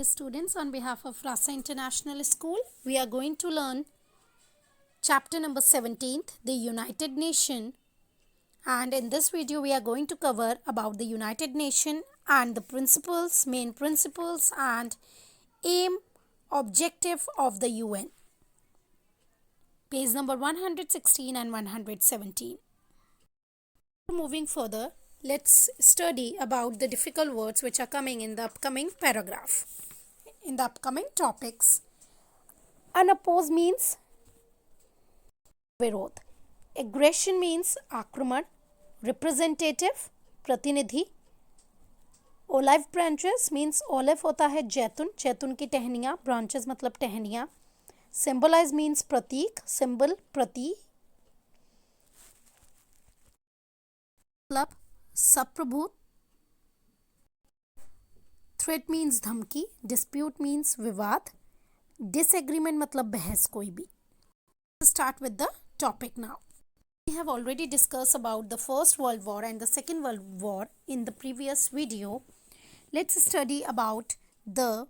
Students, on behalf of Rasa International School, we are going to learn chapter number 17, the United Nation. And in this video, we are going to cover about the United Nation and the principles, main principles and aim, objective of the UN. Page number 116 and 117. Moving further, let's study about the difficult words which are coming in the upcoming paragraph. In the upcoming topics, unopposed means विरोध, aggression means आक्रमण, representative प्रतिनिधि, olive branches means olive होता है जैतून, जैतून की टहनियाँ, branches मतलब टहनियाँ, symbolize means प्रतीक, symbol प्रतीक, मतलब सप्रभुत, थ्रेट मीन्स धमकी, डिस्प्यूट मीन्स विवाद, डिसएग्रीमेंट मतलब बहस कोई भी. Start with the topic now. We have already discussed about the First World War and the Second World War in the previous video. Let's study about the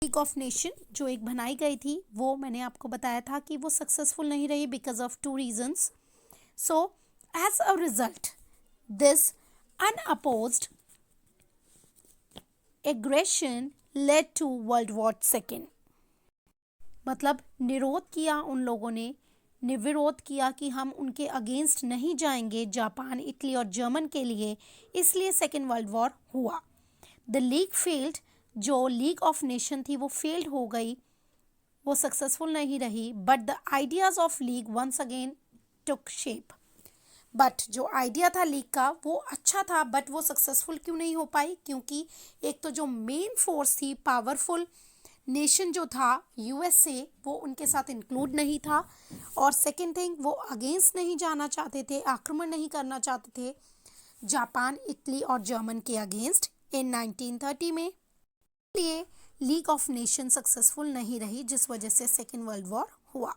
League of Nations जो एक बनाई गई थी, वो मैंने आपको बताया था कि वो सक्सेसफुल नहीं रही because of two reasons. So as a result, this unopposed aggression led to World War II. मतलब निरोध किया उन लोगों ने, विरोध किया कि हम उनके अगेंस्ट नहीं जाएंगे जापान, इटली और जर्मन के लिए, इसलिए सेकेंड वर्ल्ड वॉर हुआ. द लीग फेल्ड, जो लीग ऑफ नेशन थी वो फेल्ड हो गई, वो सक्सेसफुल नहीं रही. But the ideas of league once again took shape. But जो आइडिया था लीग का वो अच्छा था, बट वो सक्सेसफुल क्यों नहीं हो पाई? क्योंकि एक तो जो मेन फोर्स थी, पावरफुल नेशन जो था यूएसए, वो उनके साथ इंक्लूड नहीं था, और सेकेंड थिंग वो अगेंस्ट नहीं जाना चाहते थे, आक्रमण नहीं करना चाहते थे जापान, इटली और जर्मन के अगेंस्ट इन 1930 में. इसलिए लीग ऑफ नेशन सक्सेसफुल नहीं रही, जिस वजह से सेकेंड वर्ल्ड वॉर हुआ.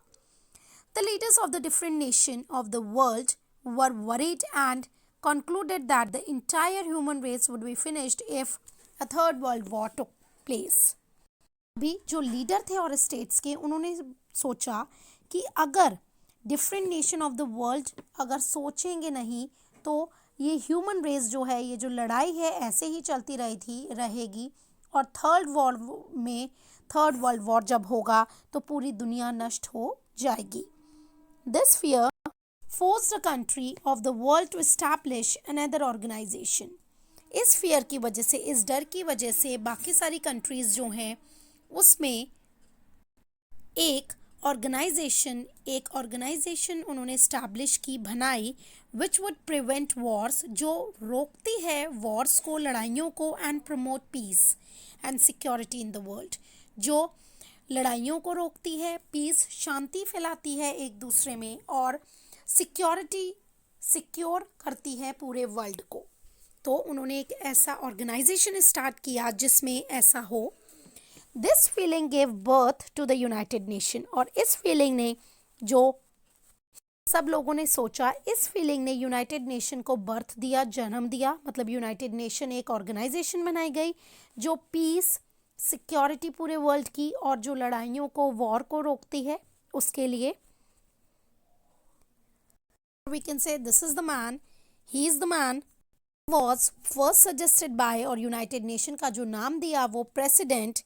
The leaders of the different nation of the world were worried and concluded that the entire human race would be finished if a third world war took place. अभी जो leader थे और states के, उन्होंने सोचा कि अगर different nation of the world अगर सोचेंगे नहीं तो ये ह्यूमन रेस जो है, ये जो लड़ाई है ऐसे ही चलती रहेगी, और थर्ड वर्ल्ड वॉर जब होगा तो पूरी दुनिया नष्ट हो जाएगी. This fear forced a country of the world to establish another organization. इस फियर की वजह से, इस डर की वजह से बाकी सारी कंट्रीज जो हैं उसमें एक ऑर्गेनाइजेशन उन्होंने इस्टेब्लिश की, बनाई, विच वुड प्रिवेंट वॉर्स, जो रोकती है वॉर्स को, लड़ाइयों को, and promote peace and security in the world, जो लड़ाइयों को रोकती है, पीस शांति फैलाती है एक दूसरे में, और सिक्योर करती है पूरे वर्ल्ड को. तो उन्होंने एक ऐसा ऑर्गेनाइजेशन स्टार्ट किया जिसमें ऐसा हो. This feeling gave birth to the United Nation. और इस फीलिंग ने, जो सब लोगों ने सोचा, इस फीलिंग ने यूनाइटेड नेशन को बर्थ दिया, जन्म दिया. मतलब यूनाइटेड नेशन एक ऑर्गेनाइजेशन बनाई गई जो पीस, सिक्योरिटी पूरे वर्ल्ड की, और जो लड़ाइयों को, वॉर को रोकती है, उसके लिए. We can say this is the man, he is the man, was first suggested by, और यूनाइटेड नेशन का जो नाम दिया वो president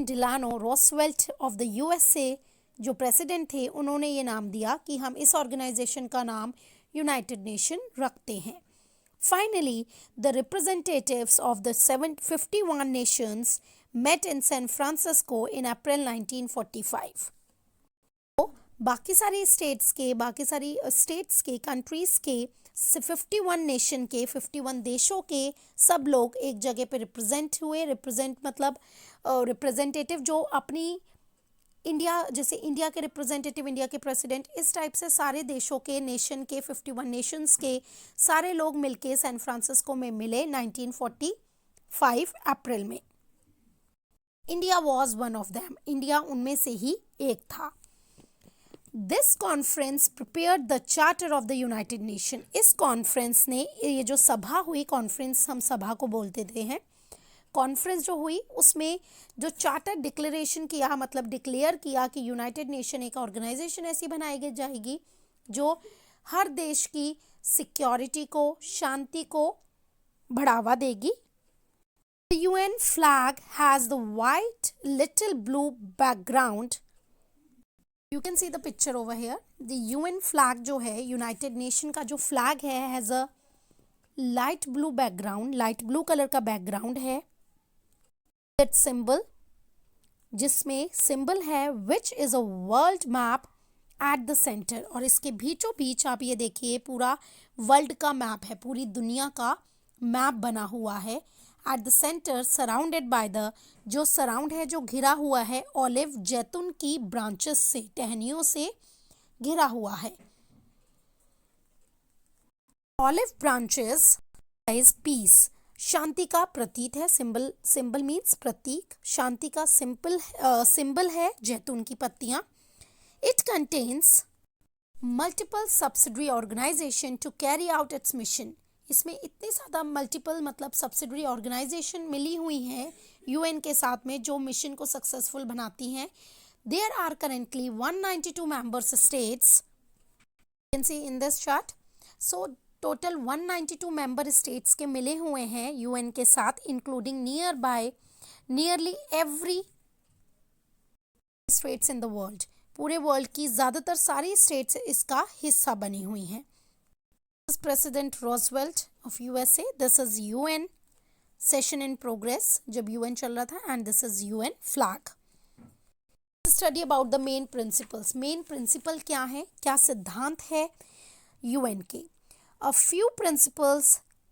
Delano Roosevelt of the USA, जो प्रेसिडेंट थे, उन्होंने ये नाम दिया कि हम इस ऑर्गेनाइजेशन का नाम यूनाइटेड नेशन रखते हैं. Finally the representatives of the 51 Nations met in San Francisco in April 1945. बाकी सारी स्टेट्स के कंट्रीज के 51 नेशन के, 51 देशों के सब लोग एक जगह पे रिप्रेजेंट हुए. रिप्रेजेंट मतलब रिप्रेजेंटेटिव, जो अपनी इंडिया, जैसे इंडिया के रिप्रेजेंटेटिव, इंडिया के प्रेसिडेंट, इस टाइप से सारे देशों के, नेशन के, 51 नेशंस के सारे लोग मिलके सैन फ्रांसिस्को में मिले 1945 अप्रैल में. India was one of them. India उनमें से ही एक था. This conference prepared the charter of the United nation. इस कॉन्फ्रेंस ने, ये जो सभा हुई, कॉन्फ्रेंस हम सभा को बोलते थे हैं, कॉन्फ्रेंस जो हुई उसमें जो चार्टर डिक्लेरेशन किया, मतलब डिक्लेयर किया कि यूनाइटेड नेशन एक ऑर्गेनाइजेशन ऐसी बनाई जाएगी जो हर देश की सिक्योरिटी को, शांति को बढ़ावा देगी. The UN flag has the white little blue background. You can see the picture over here. The UN flag जो है, यूनाइटेड नेशन का जो फ्लैग है, has a light blue background, light blue colour का बैकग्राउंड है. That symbol, जिसमें symbol है which is a world map at the center. और इसके बीचों बीच आप ये देखिए पूरा वर्ल्ड का मैप है, पूरी दुनिया का मैप बना हुआ है. At the centre surrounded by the, जो सराउंड है, जो घिरा हुआ है ऑलिव जैतून की ब्रांचेस से, टहनियों से घिरा हुआ है. ऑलिव ब्रांचेस इज पीस, शांति का प्रतीक है. सिंबल मीन्स प्रतीक, शांति का सिंबल है जैतून की पत्तियां. It contains multiple subsidiary organisation to carry out its mission. इसमें इतनी ज़्यादा मल्टीपल मतलब सब्सिडरी ऑर्गेनाइजेशन मिली हुई हैं यूएन के साथ में जो मिशन को सक्सेसफुल बनाती हैं. There are currently 192 members states, you can see in this chart. So total 192 member states के मिले हुए हैं यूएन के साथ, including nearly every states in the world. पूरे वर्ल्ड की ज़्यादातर सारी स्टेट्स इसका हिस्सा बनी हुई हैं. This is President Roosevelt of USA. This is UN session in progress जब UN चल रहा था, and this is UN flag. Study about the main principles. Main principle क्या है, क्या सिद्धांत है UN के. A few principles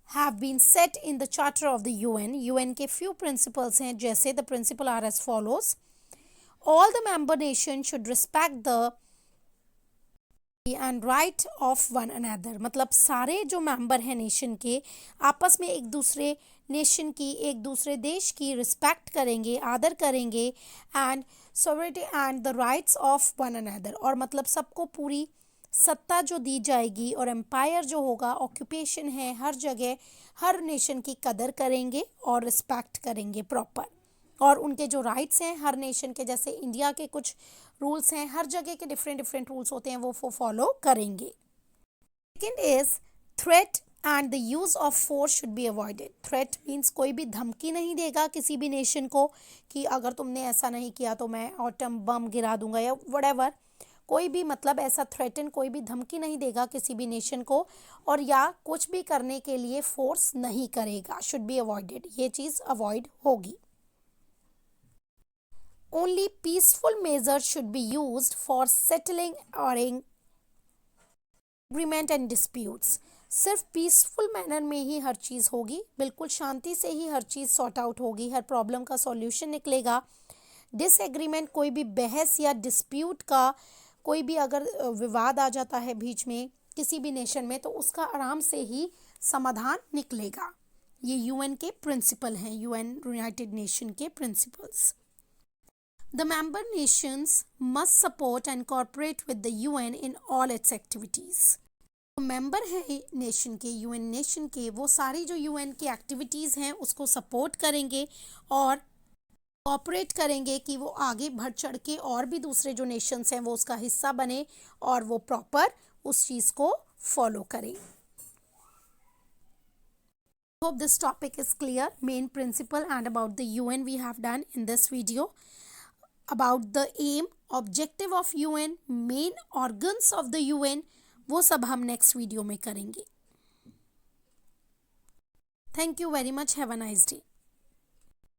have been set in the charter of the UN. UN के few principles हैं, जैसे the principle are as follows. All the member nations should respect the and right of one another. मतलब सारे जो member हैं nation के आपस में एक दूसरे नेशन की, एक दूसरे देश की रिस्पेक्ट करेंगे, आदर करेंगे. And sovereignty and the rights of one another, और मतलब सबको पूरी सत्ता जो दी जाएगी और एम्पायर जो होगा, ऑक्यूपेशन है, हर जगह हर नेशन की कदर करेंगे और रिस्पेक्ट करेंगे प्रॉपर. और उनके जो राइट्स हैं हर नेशन के, जैसे इंडिया के कुछ रूल्स हैं, हर जगह के डिफरेंट रूल्स होते हैं, वो फॉलो करेंगे. Second is threat and the use of force should be avoided. Threat means कोई भी धमकी नहीं देगा किसी भी नेशन को कि अगर तुमने ऐसा नहीं किया तो मैं एटम बम गिरा दूंगा या व्हाटएवर. कोई भी मतलब ऐसा थ्रेटन, कोई भी धमकी नहीं देगा किसी भी नेशन को, और या कुछ भी करने के लिए फोर्स नहीं करेगा. शुड बी अवॉइडेड, ये चीज़ अवॉइड होगी. Only peaceful measures should be used for settling or agreement and disputes. सिर्फ पीसफुल मैनर में ही हर चीज़ होगी, बिल्कुल शांति से ही हर चीज़ सॉर्ट आउट होगी, हर प्रॉब्लम का सॉल्यूशन निकलेगा. डिसएग्रीमेंट, कोई भी बहस या डिस्प्यूट का, कोई भी अगर विवाद आ जाता है बीच में किसी भी नेशन में, तो उसका आराम से ही समाधान निकलेगा. ये यूएन के प्रिंसिपल हैं, यूनाइटेड नेशन के principles. The member nations must support and cooperate with the UN in all its activities. जो मेंबर है नेशन के, यूएन नेशन के, वो सारी जो यूएन की एक्टिविटीज़ हैं उसको सपोर्ट करेंगे और कोऑपरेट करेंगे कि वो आगे बढ़ चढ़ के और भी दूसरे जो नेशंस हैं वो उसका हिस्सा बने और वो प्रॉपर उस चीज़ को फॉलो करें. Hope this topic is clear. Main principle and about the UN we have done in this video. About the aim, objective of UN, main organs of the UN, वो सब हम नेक्स्ट वीडियो में करेंगे. Thank you very much. Have a nice day.